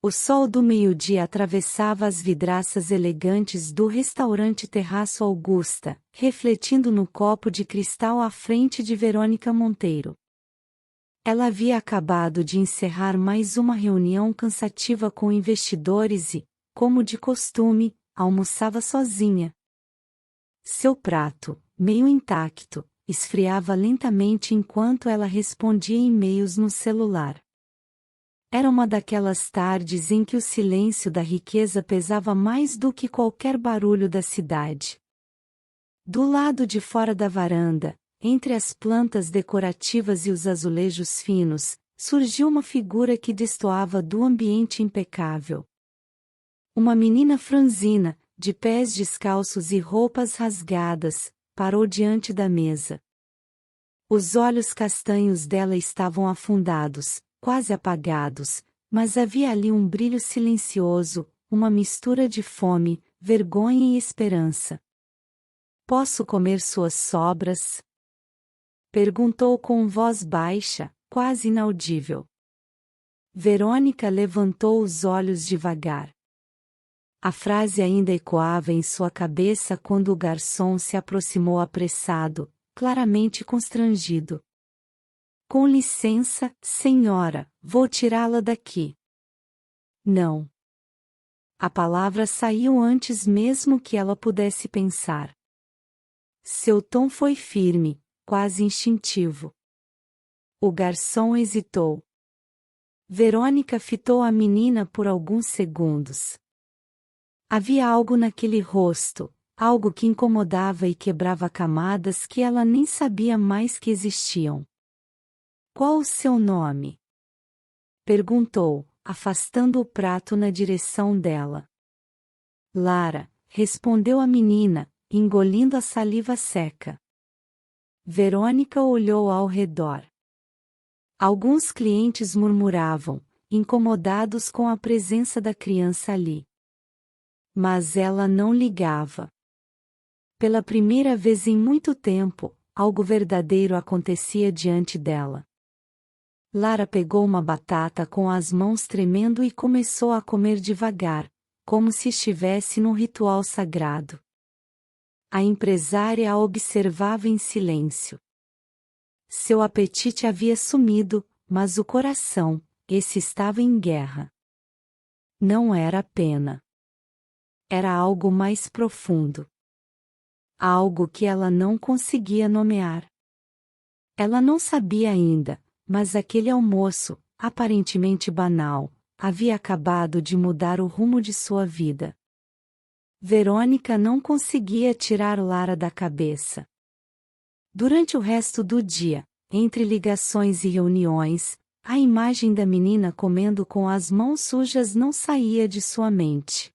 O sol do meio-dia atravessava as vidraças elegantes do restaurante Terraço Augusta, refletindo no copo de cristal à frente de Verônica Monteiro. Ela havia acabado de encerrar mais uma reunião cansativa com investidores e, como de costume, almoçava sozinha. Seu prato, meio intacto, esfriava lentamente enquanto ela respondia e-mails no celular. Era uma daquelas tardes em que o silêncio da riqueza pesava mais do que qualquer barulho da cidade. Do lado de fora da varanda, entre as plantas decorativas e os azulejos finos, surgiu uma figura que destoava do ambiente impecável. Uma menina franzina, de pés descalços e roupas rasgadas, parou diante da mesa. Os olhos castanhos dela estavam afundados, quase apagados, mas havia ali um brilho silencioso, uma mistura de fome, vergonha e esperança. "Posso comer suas sobras?" perguntou com voz baixa, quase inaudível. Verônica levantou os olhos devagar. A frase ainda ecoava em sua cabeça quando o garçom se aproximou apressado, claramente constrangido. "Com licença, senhora, vou tirá-la daqui." "Não." A palavra saiu antes mesmo que ela pudesse pensar. Seu tom foi firme, quase instintivo. O garçom hesitou. Verônica fitou a menina por alguns segundos. Havia algo naquele rosto, algo que incomodava e quebrava camadas que ela nem sabia mais que existiam. "Qual o seu nome?" perguntou, afastando o prato na direção dela. "Lara", respondeu a menina, engolindo a saliva seca. Verônica olhou ao redor. Alguns clientes murmuravam, incomodados com a presença da criança ali. Mas ela não ligava. Pela primeira vez em muito tempo, algo verdadeiro acontecia diante dela. Lara pegou uma batata com as mãos tremendo e começou a comer devagar, como se estivesse num ritual sagrado. A empresária a observava em silêncio. Seu apetite havia sumido, mas o coração, esse estava em guerra. Não era pena. Era algo mais profundo. Algo que ela não conseguia nomear. Ela não sabia ainda, mas aquele almoço, aparentemente banal, havia acabado de mudar o rumo de sua vida. Verônica não conseguia tirar Lara da cabeça. Durante o resto do dia, entre ligações e reuniões, a imagem da menina comendo com as mãos sujas não saía de sua mente.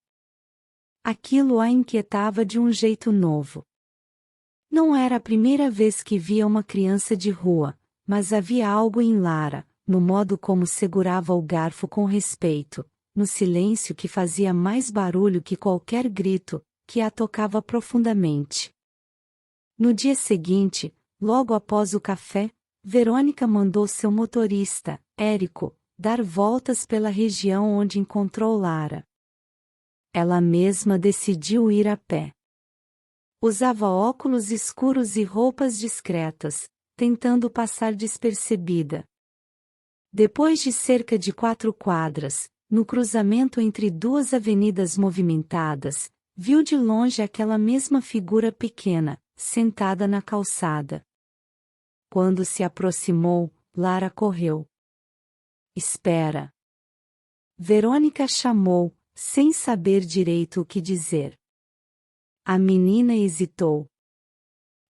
Aquilo a inquietava de um jeito novo. Não era a primeira vez que via uma criança de rua, mas havia algo em Lara, no modo como segurava o garfo com respeito, no silêncio que fazia mais barulho que qualquer grito, que a tocava profundamente. No dia seguinte, logo após o café, Verônica mandou seu motorista, Érico, dar voltas pela região onde encontrou Lara. Ela mesma decidiu ir a pé. Usava óculos escuros e roupas discretas, tentando passar despercebida. Depois de cerca de 4 quadras, no cruzamento entre 2 avenidas movimentadas, viu de longe aquela mesma figura pequena, sentada na calçada. Quando se aproximou, Lara correu. "Espera." Verônica chamou, sem saber direito o que dizer. A menina hesitou.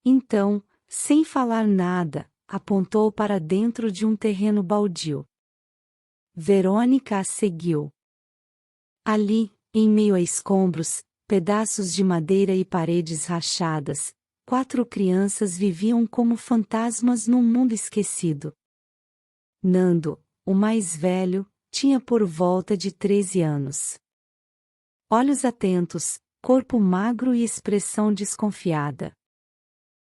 Então, sem falar nada, apontou para dentro de um terreno baldio. Verônica a seguiu. Ali, em meio a escombros, pedaços de madeira e paredes rachadas, 4 crianças viviam como fantasmas num mundo esquecido. Nando, o mais velho, tinha por volta de 13 anos. Olhos atentos, corpo magro e expressão desconfiada.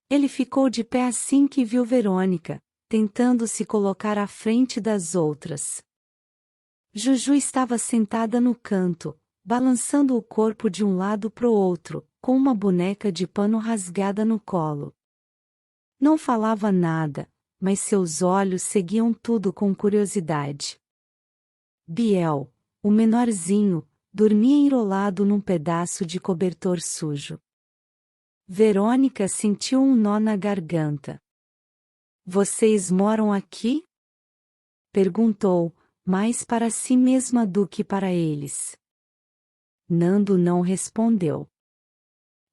Ele ficou de pé assim que viu Verônica, tentando se colocar à frente das outras. Juju estava sentada no canto, balançando o corpo de um lado pro outro, com uma boneca de pano rasgada no colo. Não falava nada, mas seus olhos seguiam tudo com curiosidade. Biel, o menorzinho, dormia enrolado num pedaço de cobertor sujo. Verônica sentiu um nó na garganta. Vocês moram aqui? Perguntou, mais para si mesma do que para eles. Nando não respondeu.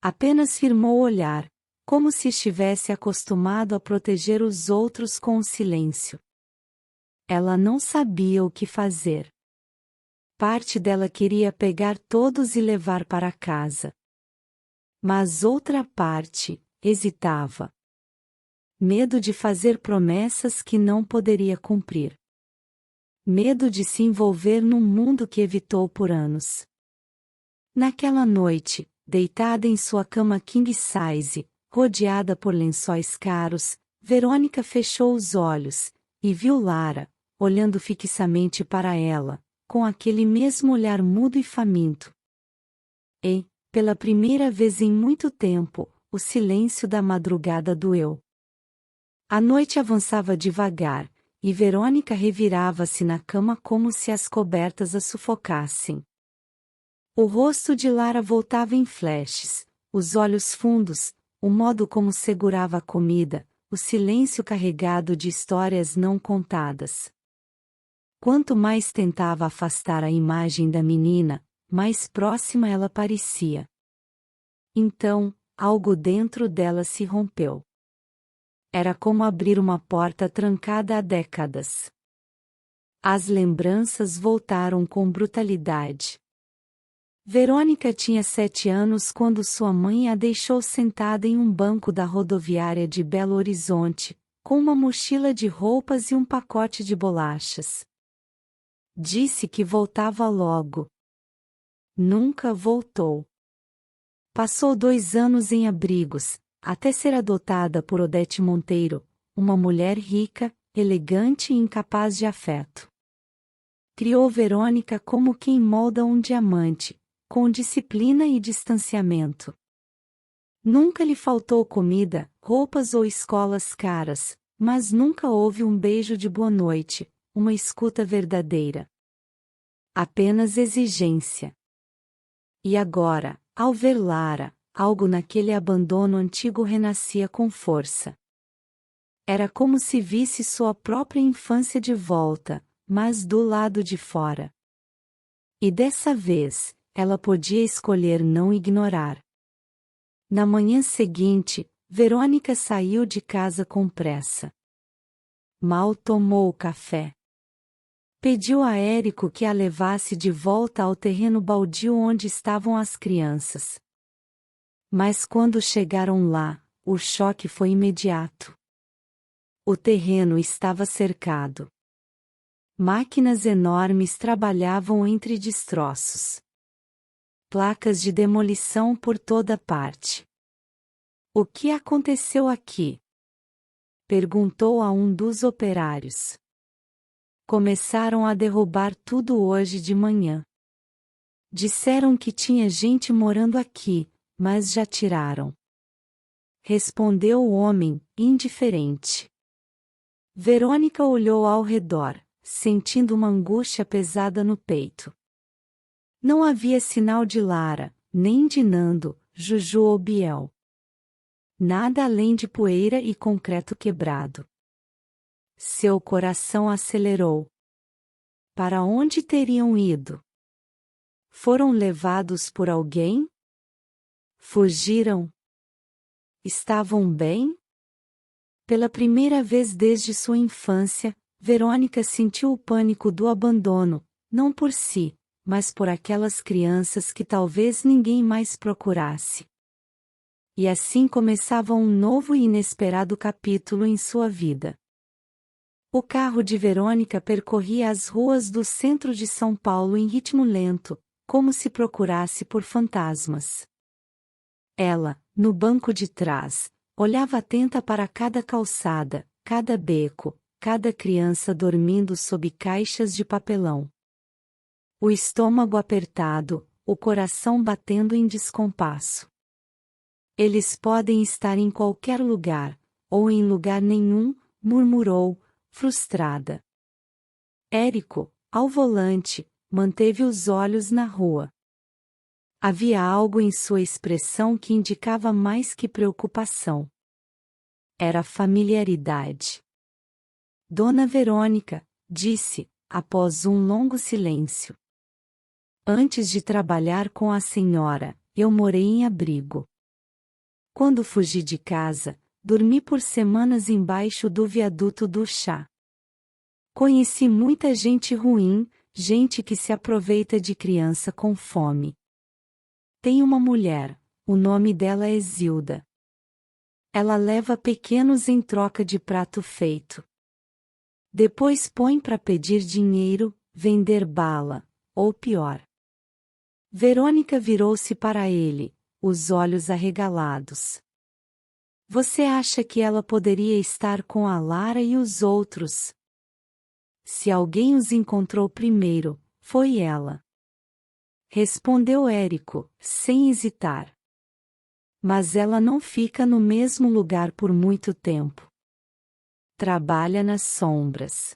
Apenas firmou o olhar, como se estivesse acostumado a proteger os outros com o silêncio. Ela não sabia o que fazer. Parte dela queria pegar todos e levar para casa. Mas outra parte hesitava. Medo de fazer promessas que não poderia cumprir. Medo de se envolver num mundo que evitou por anos. Naquela noite, deitada em sua cama king size, rodeada por lençóis caros, Verônica fechou os olhos e viu Lara, olhando fixamente para ela, com aquele mesmo olhar mudo e faminto. E, pela primeira vez em muito tempo, o silêncio da madrugada doeu. A noite avançava devagar, e Verônica revirava-se na cama como se as cobertas a sufocassem. O rosto de Lara voltava em flashes, os olhos fundos, o modo como segurava a comida, o silêncio carregado de histórias não contadas. Quanto mais tentava afastar a imagem da menina, mais próxima ela parecia. Então, algo dentro dela se rompeu. Era como abrir uma porta trancada há décadas. As lembranças voltaram com brutalidade. Verônica tinha 7 anos quando sua mãe a deixou sentada em um banco da rodoviária de Belo Horizonte, com uma mochila de roupas e um pacote de bolachas. Disse que voltava logo. Nunca voltou. Passou 2 anos em abrigos, até ser adotada por Odete Monteiro, uma mulher rica, elegante e incapaz de afeto. Criou Verônica como quem molda um diamante, com disciplina e distanciamento. Nunca lhe faltou comida, roupas ou escolas caras, mas nunca houve um beijo de boa noite, uma escuta verdadeira. Apenas exigência. E agora, ao ver Lara, algo naquele abandono antigo renascia com força. Era como se visse sua própria infância de volta, mas do lado de fora. E dessa vez, ela podia escolher não ignorar. Na manhã seguinte, Verônica saiu de casa com pressa. Mal tomou o café. Pediu a Érico que a levasse de volta ao terreno baldio onde estavam as crianças. Mas quando chegaram lá, o choque foi imediato. O terreno estava cercado. Máquinas enormes trabalhavam entre destroços. Placas de demolição por toda parte. O que aconteceu aqui? Perguntou a um dos operários. Começaram a derrubar tudo hoje de manhã. Disseram que tinha gente morando aqui, mas já tiraram. Respondeu o homem, indiferente. Verônica olhou ao redor, sentindo uma angústia pesada no peito. Não havia sinal de Lara, nem de Nando, Juju ou Biel. Nada além de poeira e concreto quebrado. Seu coração acelerou. Para onde teriam ido? Foram levados por alguém? Fugiram? Estavam bem? Pela primeira vez desde sua infância, Verônica sentiu o pânico do abandono, não por si, mas por aquelas crianças que talvez ninguém mais procurasse. E assim começava um novo e inesperado capítulo em sua vida. O carro de Verônica percorria as ruas do centro de São Paulo em ritmo lento, como se procurasse por fantasmas. Ela, no banco de trás, olhava atenta para cada calçada, cada beco, cada criança dormindo sob caixas de papelão. O estômago apertado, o coração batendo em descompasso. Eles podem estar em qualquer lugar, ou em lugar nenhum, murmurou, frustrada. Érico, ao volante, manteve os olhos na rua. Havia algo em sua expressão que indicava mais que preocupação. Era familiaridade. Dona Verônica, disse, após um longo silêncio. Antes de trabalhar com a senhora, eu morei em abrigo. Quando fugi de casa, dormi por semanas embaixo do viaduto do chá. Conheci muita gente ruim, gente que se aproveita de criança com fome. Tem uma mulher, o nome dela é Zilda. Ela leva pequenos em troca de prato feito. Depois põe para pedir dinheiro, vender bala, ou pior. Verônica virou-se para ele, os olhos arregalados. Você acha que ela poderia estar com a Lara e os outros? Se alguém os encontrou primeiro, foi ela. Respondeu Érico, sem hesitar. Mas ela não fica no mesmo lugar por muito tempo. Trabalha nas sombras.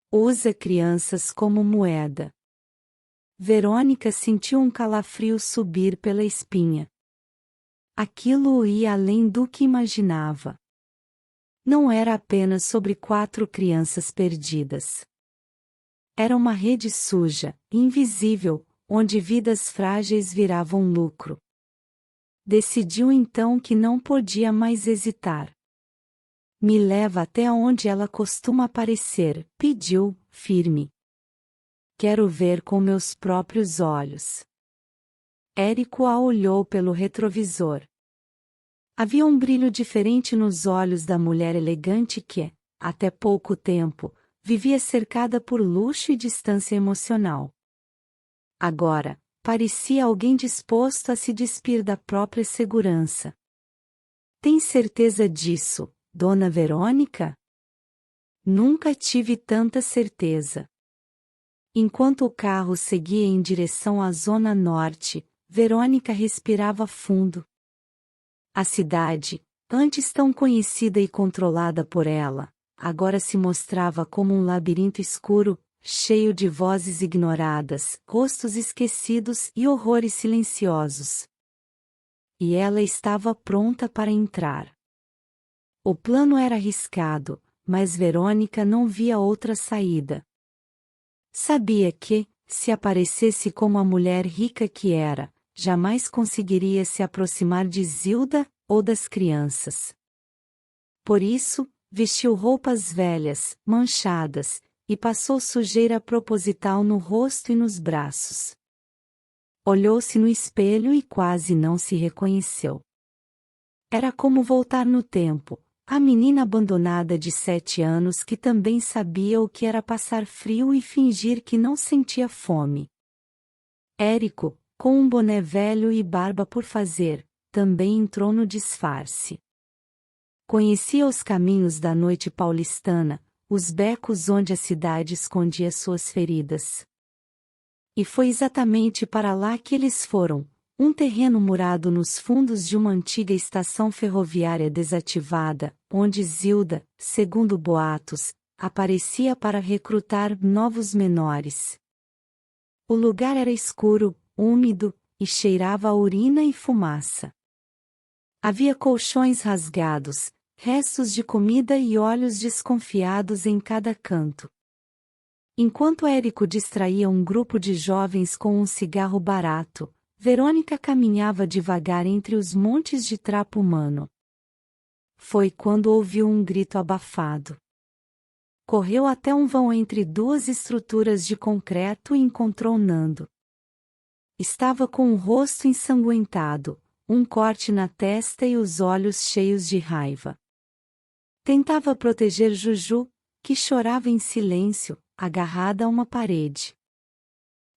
Usa crianças como moeda. Verônica sentiu um calafrio subir pela espinha. Aquilo ia além do que imaginava. Não era apenas sobre 4 crianças perdidas. Era uma rede suja, invisível, onde vidas frágeis viravam lucro. Decidiu então que não podia mais hesitar. Me leva até onde ela costuma aparecer, pediu, firme. Quero ver com meus próprios olhos. Érico a olhou pelo retrovisor. Havia um brilho diferente nos olhos da mulher elegante que, até pouco tempo, vivia cercada por luxo e distância emocional. Agora, parecia alguém disposto a se despir da própria segurança. Tem certeza disso, Dona Verônica? Nunca tive tanta certeza. Enquanto o carro seguia em direção à Zona Norte, Verônica respirava fundo. A cidade, antes tão conhecida e controlada por ela, agora se mostrava como um labirinto escuro, cheio de vozes ignoradas, rostos esquecidos e horrores silenciosos. E ela estava pronta para entrar. O plano era arriscado, mas Verônica não via outra saída. Sabia que, se aparecesse como a mulher rica que era, jamais conseguiria se aproximar de Zilda ou das crianças. Por isso, vestiu roupas velhas, manchadas, e passou sujeira proposital no rosto e nos braços. Olhou-se no espelho e quase não se reconheceu. Era como voltar no tempo, a menina abandonada de 7 anos que também sabia o que era passar frio e fingir que não sentia fome. Érico, com um boné velho e barba por fazer, também entrou no disfarce. Conhecia os caminhos da noite paulistana, os becos onde a cidade escondia suas feridas. E foi exatamente para lá que eles foram, um terreno murado nos fundos de uma antiga estação ferroviária desativada, onde Zilda, segundo boatos, aparecia para recrutar novos menores. O lugar era escuro, úmido, e cheirava a urina e fumaça. Havia colchões rasgados, restos de comida e olhos desconfiados em cada canto. Enquanto Érico distraía um grupo de jovens com um cigarro barato, Verônica caminhava devagar entre os montes de trapo humano. Foi quando ouviu um grito abafado. Correu até um vão entre 2 estruturas de concreto e encontrou Nando. Estava com o rosto ensanguentado, um corte na testa e os olhos cheios de raiva. Tentava proteger Juju, que chorava em silêncio, agarrada a uma parede.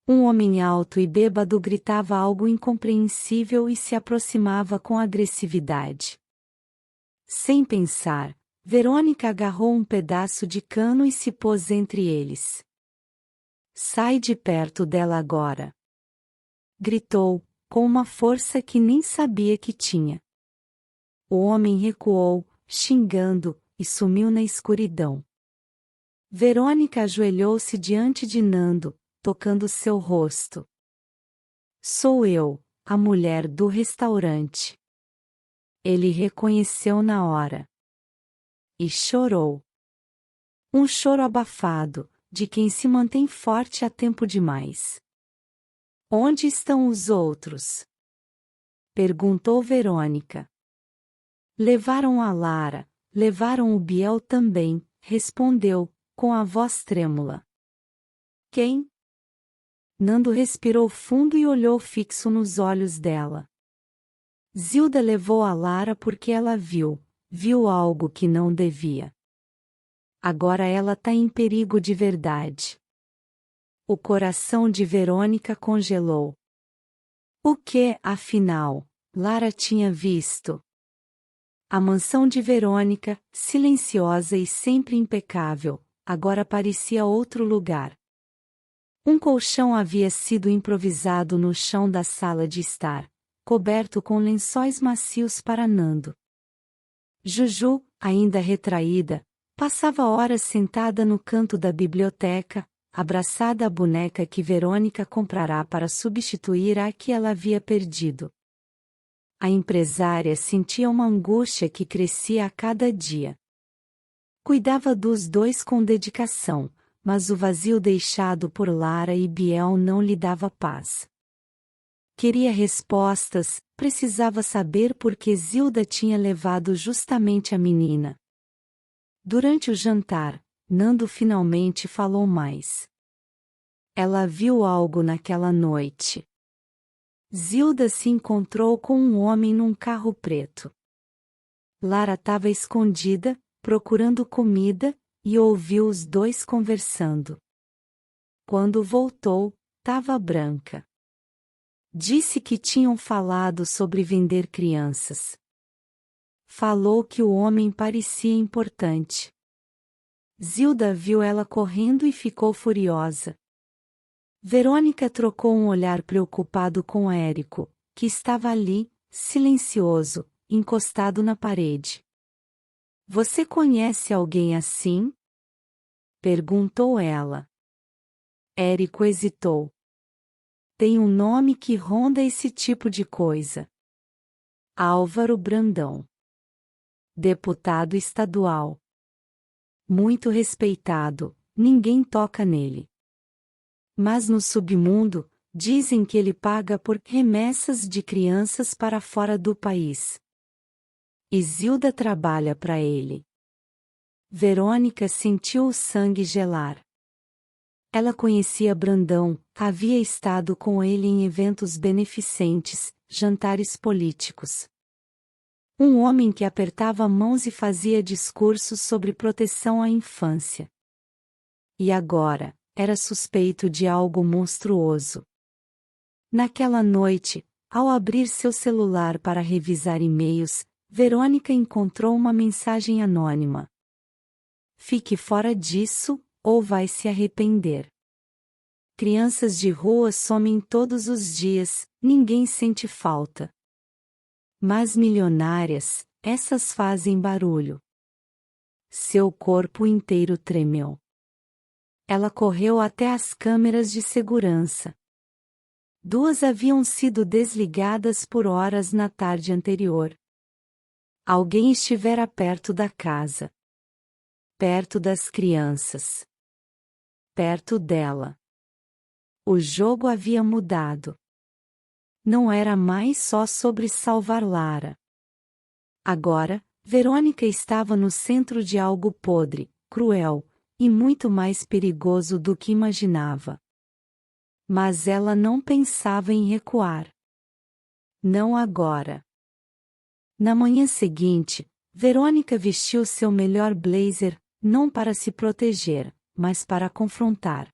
Um homem alto e bêbado gritava algo incompreensível e se aproximava com agressividade. Sem pensar, Verônica agarrou um pedaço de cano e se pôs entre eles. Sai de perto dela agora! Gritou, com uma força que nem sabia que tinha. O homem recuou, xingando, e sumiu na escuridão. Verônica ajoelhou-se diante de Nando, tocando seu rosto. Sou eu, a mulher do restaurante. Ele reconheceu na hora. E chorou. Um choro abafado, de quem se mantém forte há tempo demais. Onde estão os outros? Perguntou Verônica. Levaram a Lara, levaram o Biel também, respondeu, com a voz trêmula. Quem? Nando respirou fundo e olhou fixo nos olhos dela. Zilda levou a Lara porque ela viu algo que não devia. Agora ela tá em perigo de verdade. O coração de Verônica congelou. O que, afinal, Lara tinha visto? A mansão de Verônica, silenciosa e sempre impecável, agora parecia outro lugar. Um colchão havia sido improvisado no chão da sala de estar, coberto com lençóis macios para Nando. Juju, ainda retraída, passava horas sentada no canto da biblioteca, abraçada à boneca que Verônica comprará para substituir a que ela havia perdido. A empresária sentia uma angústia que crescia a cada dia. Cuidava dos dois com dedicação, mas o vazio deixado por Lara e Biel não lhe dava paz. Queria respostas, precisava saber por que Zilda tinha levado justamente a menina. Durante o jantar, Nando finalmente falou mais. Ela viu algo naquela noite. Zilda se encontrou com um homem num carro preto. Lara estava escondida, procurando comida, e ouviu os dois conversando. Quando voltou, estava branca. Disse que tinham falado sobre vender crianças. Falou que o homem parecia importante. Zilda viu ela correndo e ficou furiosa. Verônica trocou um olhar preocupado com Érico, que estava ali, silencioso, encostado na parede. Você conhece alguém assim? Perguntou ela. Érico hesitou. Tem um nome que ronda esse tipo de coisa. Álvaro Brandão. Deputado estadual. Muito respeitado, ninguém toca nele. Mas no submundo, dizem que ele paga por remessas de crianças para fora do país. Zilda trabalha para ele. Verônica sentiu o sangue gelar. Ela conhecia Brandão, havia estado com ele em eventos beneficentes, jantares políticos. Um homem que apertava mãos e fazia discursos sobre proteção à infância. E agora, era suspeito de algo monstruoso. Naquela noite, ao abrir seu celular para revisar e-mails, Verônica encontrou uma mensagem anônima. Fique fora disso, ou vai se arrepender. Crianças de rua somem todos os dias, ninguém sente falta. Mas milionárias, essas fazem barulho. Seu corpo inteiro tremeu. Ela correu até as câmeras de segurança. Duas haviam sido desligadas por horas na tarde anterior. Alguém estivera perto da casa. Perto das crianças. Perto dela. O jogo havia mudado. Não era mais só sobre salvar Lara. Agora, Verônica estava no centro de algo podre, cruel, e muito mais perigoso do que imaginava. Mas ela não pensava em recuar. Não agora. Na manhã seguinte, Verônica vestiu seu melhor blazer, não para se proteger, mas para confrontar.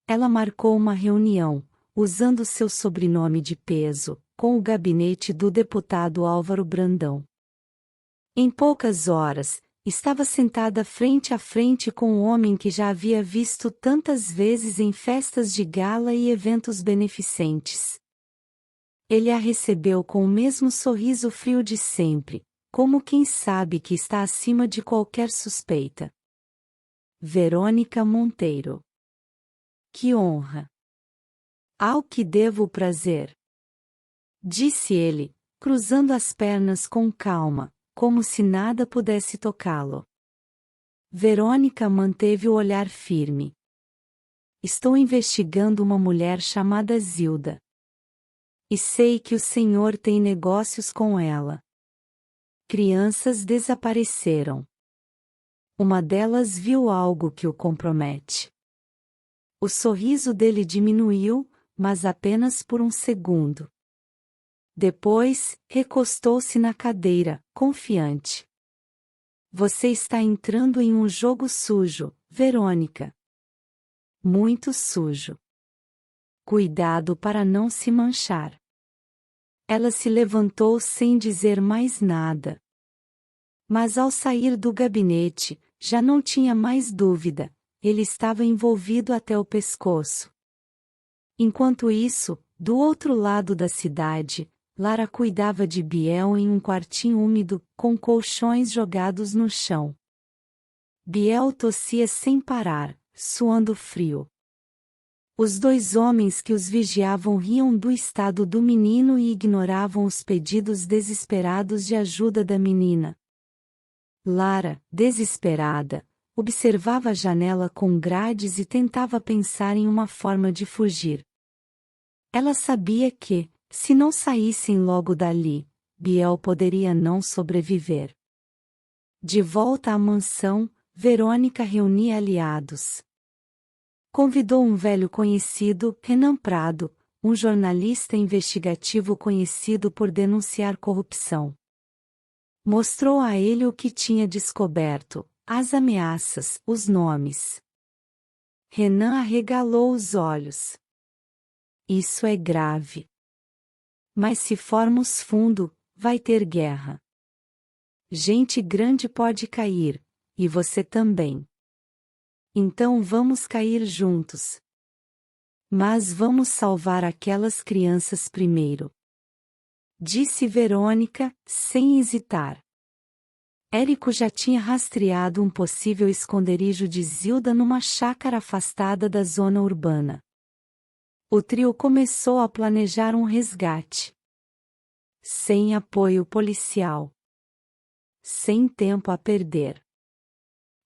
Ela marcou uma reunião, usando seu sobrenome de peso, com o gabinete do deputado Álvaro Brandão. Em poucas horas, Estava sentada frente a frente com o homem que já havia visto tantas vezes em festas de gala e eventos beneficentes. Ele a recebeu com o mesmo sorriso frio de sempre, como quem sabe que está acima de qualquer suspeita. Verônica Monteiro. Que honra! Ao que devo o prazer? Disse ele, cruzando as pernas com calma, como se nada pudesse tocá-lo. Verônica manteve o olhar firme. Estou investigando uma mulher chamada Zilda. E sei que o senhor tem negócios com ela. Crianças desapareceram. Uma delas viu algo que o compromete. O sorriso dele diminuiu, mas apenas por um segundo. Depois, recostou-se na cadeira, confiante. Você está entrando em um jogo sujo, Verônica. Muito sujo. Cuidado para não se manchar. Ela se levantou sem dizer mais nada. Mas ao sair do gabinete, já não tinha mais dúvida, ele estava envolvido até o pescoço. Enquanto isso, do outro lado da cidade, Lara cuidava de Biel em um quartinho úmido, com colchões jogados no chão. Biel tossia sem parar, suando frio. Os dois homens que os vigiavam riam do estado do menino e ignoravam os pedidos desesperados de ajuda da menina. Lara, desesperada, observava a janela com grades e tentava pensar em uma forma de fugir. Ela sabia que, se não saíssem logo dali, Biel poderia não sobreviver. De volta à mansão, Verônica reunia aliados. Convidou um velho conhecido, Renan Prado, um jornalista investigativo conhecido por denunciar corrupção. Mostrou a ele o que tinha descoberto, as ameaças, os nomes. Renan arregalou os olhos. Isso é grave. Mas se formos fundo, vai ter guerra. Gente grande pode cair, e você também. Então vamos cair juntos. Mas vamos salvar aquelas crianças primeiro. Disse Verônica, sem hesitar. Érico já tinha rastreado um possível esconderijo de Zilda numa chácara afastada da zona urbana. O trio começou a planejar um resgate. Sem apoio policial. Sem tempo a perder.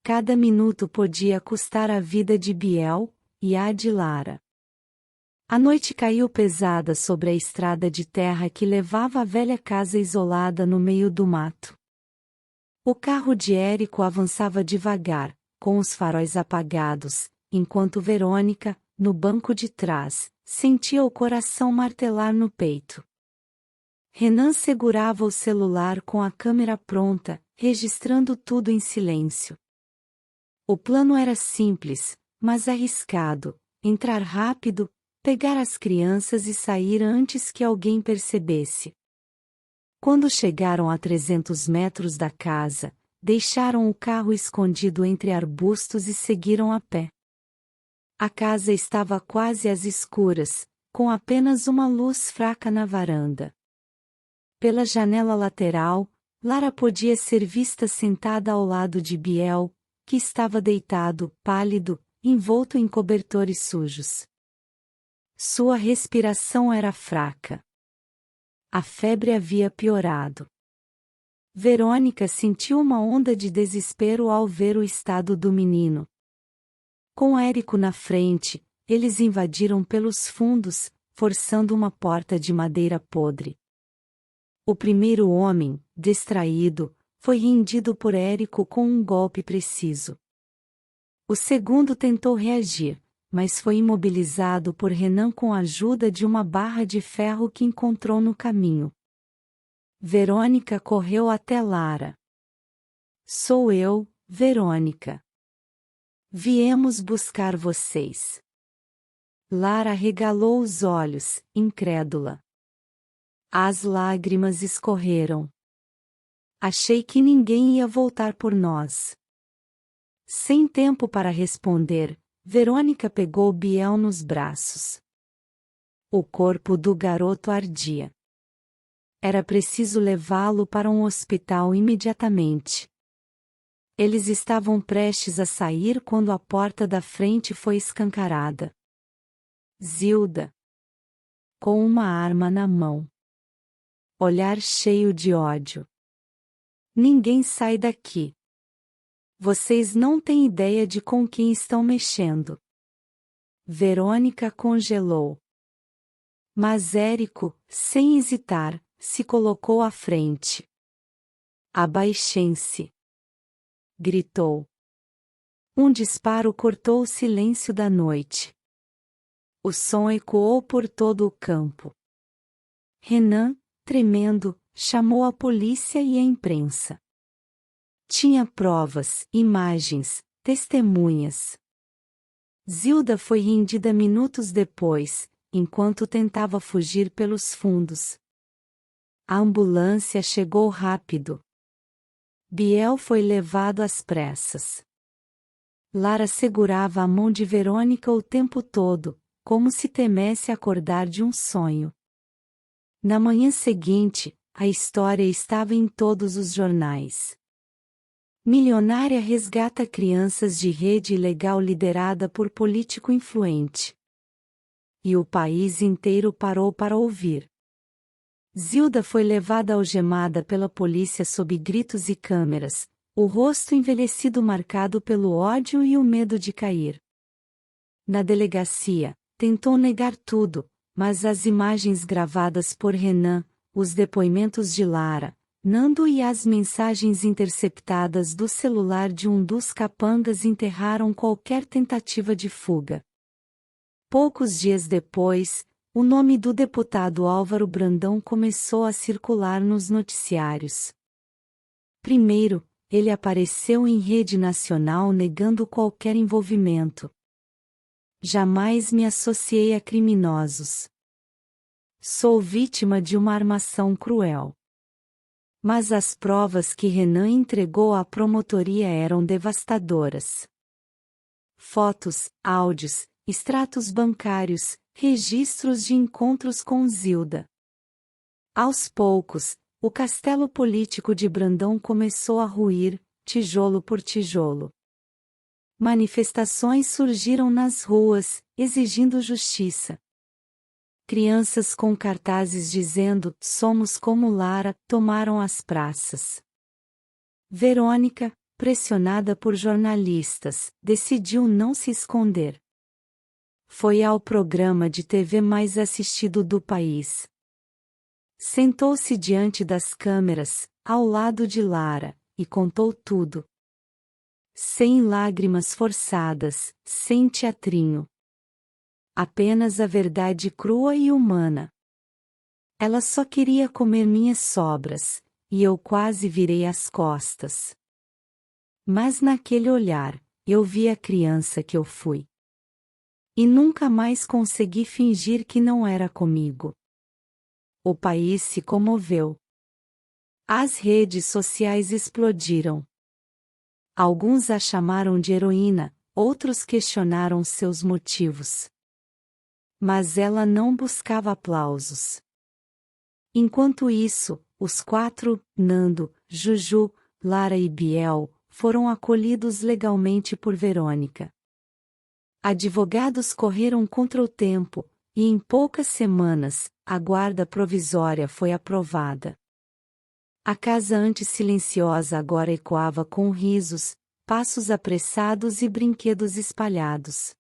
Cada minuto podia custar a vida de Biel, e a de Lara. A noite caiu pesada sobre a estrada de terra que levava à velha casa isolada no meio do mato. O carro de Érico avançava devagar, com os faróis apagados, enquanto Verônica, no banco de trás, sentia o coração martelar no peito. Renan segurava o celular com a câmera pronta, registrando tudo em silêncio. O plano era simples, mas arriscado: entrar rápido, pegar as crianças e sair antes que alguém percebesse. Quando chegaram a 300 metros da casa, deixaram o carro escondido entre arbustos e seguiram a pé. A casa estava quase às escuras, com apenas uma luz fraca na varanda. Pela janela lateral, Lara podia ser vista sentada ao lado de Biel, que estava deitado, pálido, envolto em cobertores sujos. Sua respiração era fraca. A febre havia piorado. Verônica sentiu uma onda de desespero ao ver o estado do menino. Com Érico na frente, eles invadiram pelos fundos, forçando uma porta de madeira podre. O primeiro homem, distraído, foi rendido por Érico com um golpe preciso. O segundo tentou reagir, mas foi imobilizado por Renan com a ajuda de uma barra de ferro que encontrou no caminho. Verônica correu até Lara. Sou eu, Verônica. Viemos buscar vocês. Lara arregalou os olhos, incrédula. As lágrimas escorreram. Achei que ninguém ia voltar por nós. Sem tempo para responder, Verônica pegou Biel nos braços. O corpo do garoto ardia. Era preciso levá-lo para um hospital imediatamente. Eles estavam prestes a sair quando a porta da frente foi escancarada. Zilda, com uma arma na mão. Olhar cheio de ódio. Ninguém sai daqui. Vocês não têm ideia de com quem estão mexendo. Verônica congelou. Mas Érico, sem hesitar, se colocou à frente. Abaixem-se! Gritou. Um disparo cortou o silêncio da noite. O som ecoou por todo o campo. Renan, tremendo, chamou a polícia e a imprensa. Tinha provas, imagens, testemunhas. Zilda foi rendida minutos depois, enquanto tentava fugir pelos fundos. A ambulância chegou rápido. Biel foi levado às pressas. Lara segurava a mão de Verônica o tempo todo, como se temesse acordar de um sonho. Na manhã seguinte, a história estava em todos os jornais. Milionária resgata crianças de rede ilegal liderada por político influente. E o país inteiro parou para ouvir. Zilda foi levada algemada pela polícia sob gritos e câmeras, o rosto envelhecido marcado pelo ódio e o medo de cair. Na delegacia, tentou negar tudo, mas as imagens gravadas por Renan, os depoimentos de Lara, Nando e as mensagens interceptadas do celular de um dos capangas enterraram qualquer tentativa de fuga. Poucos dias depois, o nome do deputado Álvaro Brandão começou a circular nos noticiários. Primeiro, ele apareceu em rede nacional negando qualquer envolvimento. Jamais me associei a criminosos. Sou vítima de uma armação cruel. Mas as provas que Renan entregou à promotoria eram devastadoras. Fotos, áudios, extratos bancários, registros de encontros com Zilda. Aos poucos, o castelo político de Brandão começou a ruir, tijolo por tijolo. Manifestações surgiram nas ruas, exigindo justiça. Crianças com cartazes dizendo "Somos como Lara" tomaram as praças. Verônica, pressionada por jornalistas, decidiu não se esconder. Foi ao programa de TV mais assistido do país. Sentou-se diante das câmeras, ao lado de Lara, e contou tudo. Sem lágrimas forçadas, sem teatrinho. Apenas a verdade crua e humana. Ela só queria comer minhas sobras, e eu quase virei as costas. Mas naquele olhar, eu vi a criança que eu fui. E nunca mais consegui fingir que não era comigo. O país se comoveu. As redes sociais explodiram. Alguns a chamaram de heroína, outros questionaram seus motivos. Mas ela não buscava aplausos. Enquanto isso, os quatro, Nando, Juju, Lara e Biel, foram acolhidos legalmente por Verônica. Advogados correram contra o tempo, e em poucas semanas, a guarda provisória foi aprovada. A casa antes silenciosa agora ecoava com risos, passos apressados e brinquedos espalhados.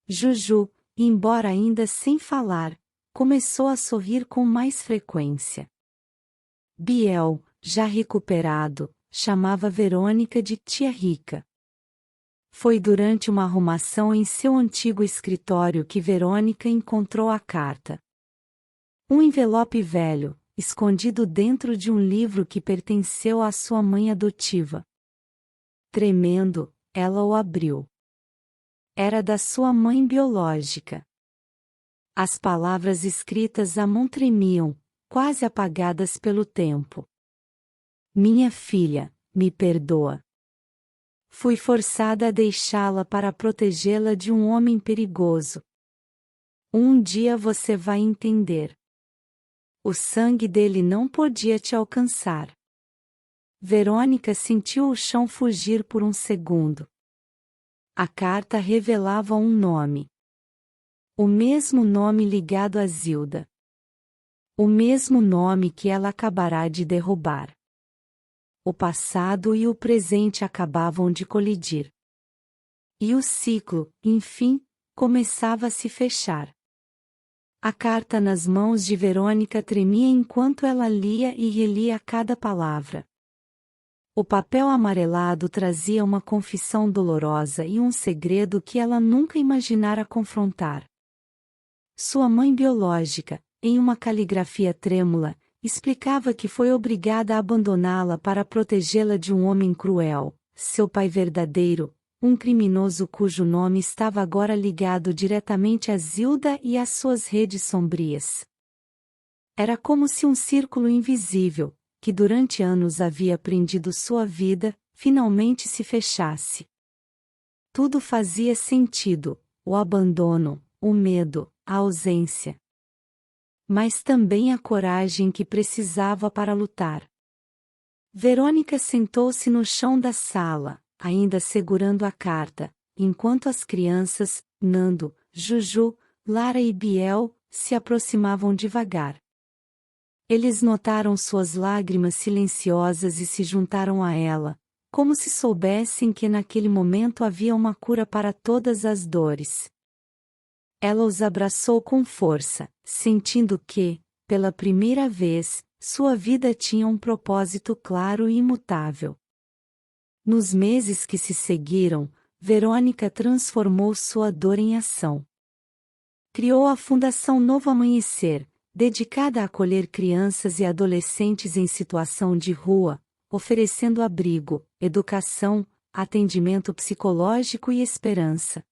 Juju, embora ainda sem falar, começou a sorrir com mais frequência. Biel, já recuperado, chamava Verônica de tia rica. Foi durante uma arrumação em seu antigo escritório que Verônica encontrou a carta. Um envelope velho, escondido dentro de um livro que pertenceu à sua mãe adotiva. Tremendo, ela o abriu. Era da sua mãe biológica. As palavras escritas à mão tremiam, quase apagadas pelo tempo. Minha filha, me perdoa. Fui forçada a deixá-la para protegê-la de um homem perigoso. Um dia você vai entender. O sangue dele não podia te alcançar. Verônica sentiu o chão fugir por um segundo. A carta revelava um nome. O mesmo nome ligado a Zilda. O mesmo nome que ela acabará de derrubar. O passado e o presente acabavam de colidir. E o ciclo, enfim, começava a se fechar. A carta nas mãos de Verônica tremia enquanto ela lia e relia cada palavra. O papel amarelado trazia uma confissão dolorosa e um segredo que ela nunca imaginara confrontar. Sua mãe biológica, em uma caligrafia trêmula, explicava que foi obrigada a abandoná-la para protegê-la de um homem cruel, seu pai verdadeiro, um criminoso cujo nome estava agora ligado diretamente a Zilda e às suas redes sombrias. Era como se um círculo invisível, que durante anos havia prendido sua vida, finalmente se fechasse. Tudo fazia sentido: o abandono, o medo, a ausência. Mas também a coragem que precisava para lutar. Verônica sentou-se no chão da sala, ainda segurando a carta, enquanto as crianças, Nando, Juju, Lara e Biel, se aproximavam devagar. Eles notaram suas lágrimas silenciosas e se juntaram a ela, como se soubessem que naquele momento havia uma cura para todas as dores. Ela os abraçou com força, sentindo que, pela primeira vez, sua vida tinha um propósito claro e imutável. Nos meses que se seguiram, Verônica transformou sua dor em ação. Criou a Fundação Novo Amanhecer, dedicada a acolher crianças e adolescentes em situação de rua, oferecendo abrigo, educação, atendimento psicológico e esperança.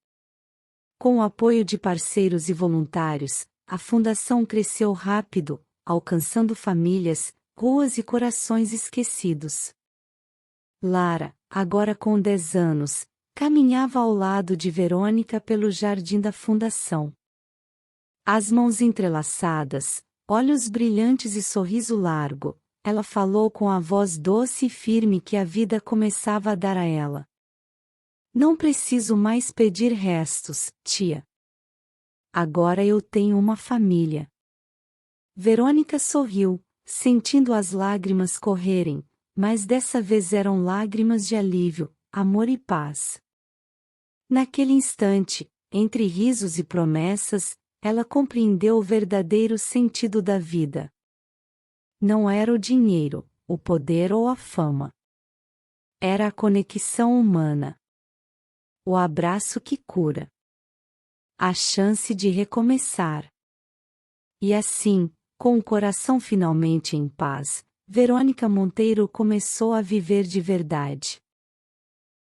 Com o apoio de parceiros e voluntários, a fundação cresceu rápido, alcançando famílias, ruas e corações esquecidos. Lara, agora com 10 anos, caminhava ao lado de Verônica pelo jardim da fundação. As mãos entrelaçadas, olhos brilhantes e sorriso largo, ela falou com a voz doce e firme que a vida começava a dar a ela. Não preciso mais pedir restos, tia. Agora eu tenho uma família. Verônica sorriu, sentindo as lágrimas correrem, mas dessa vez eram lágrimas de alívio, amor e paz. Naquele instante, entre risos e promessas, ela compreendeu o verdadeiro sentido da vida. Não era o dinheiro, o poder ou a fama. Era a conexão humana. O abraço que cura. A chance de recomeçar. E assim, com o coração finalmente em paz, Verônica Monteiro começou a viver de verdade.